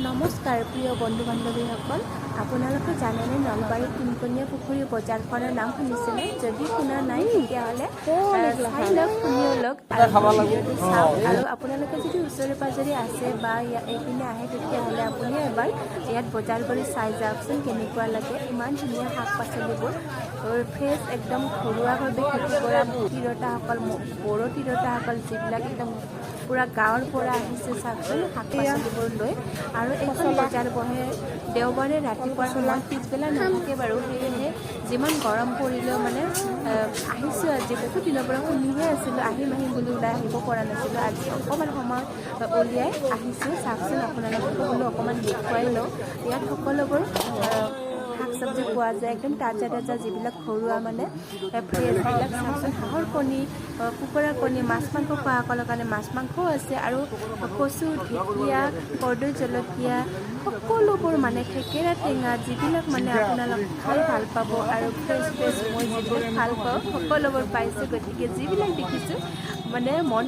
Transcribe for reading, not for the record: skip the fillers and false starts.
নমস্কাৰ প্ৰিয় বন্ধু বান্ধৱীসকল, আপোনালোকে জানেনে নলবাৰী তিনকণীয়া পুখুৰী বজাৰখনৰ নাম শুনিছেনে? যদি শুনা নাই তেতিয়াহ'লে চাই লওক, শুনিও লওক ভিডিঅ'টো চাওক। আৰু আপোনালোকে যদি ওচৰে পাজৰে আছে বা এইপিনে আহে তেতিয়াহ'লে আপুনি এবাৰ ইয়াত বজাৰ কৰি চাই যাওকচোন কেনেকুৱা লাগে। ইমান ধুনীয়া শাক পাচলিবোৰ ফ্ৰেছ, একদম ঘৰুৱাভাৱে খেতি কৰা তিৰোতাসকল, বড়ো তিৰোতাসকল যিবিলাক একদম পুৰা গাঁৱৰ পৰা আহিছে চাওকচোন শাক পাচলিবোৰ লৈ। আৰু এইখন বজাৰ বহে দেওবাৰে ৰাতিপুৱাৰ সময়ত, পিছবেলা নাথাকে বাৰু। সেয়েহে যিমান গৰম পৰিলেও মানে আহিছোঁ। আজি বহুত দিনৰ পৰা শুনিহে আছিলোঁ, আহিম বুলি ওলাই আহিব পৰা নাছিলোঁ। আজি অকণমান সময় উলিয়াই আহিছোঁ। চাওকচোন আপোনালোককো বোলো অকণমান দেখুৱাই লওঁ। ইয়াত সকলোবোৰ শাক চব্জি পোৱা যায়, একদম তাজা তাজা যিবিলাক ঘৰুৱা মানে ফ্ৰেছবিলাক। চাওকচোন হাঁহৰ কণী, কুকুৰাৰ কণী, মাছ মাংস খোৱাসকলৰ কাৰণে মাছ মাংসও আছে। আৰু কচু, ঢেকীয়া, কৰ্দৈ জলকীয়া, সকলোবোৰ মানে থেকেৰা টেঙা যিবিলাক মানে আপোনালোক খাই ভাল পাব। আৰু ফ্ৰেছ মই যিবিলাক ভাল পাওঁ সকলোবোৰ পাইছোঁ। গতিকে যিবিলাক দেখিছোঁ মানে মন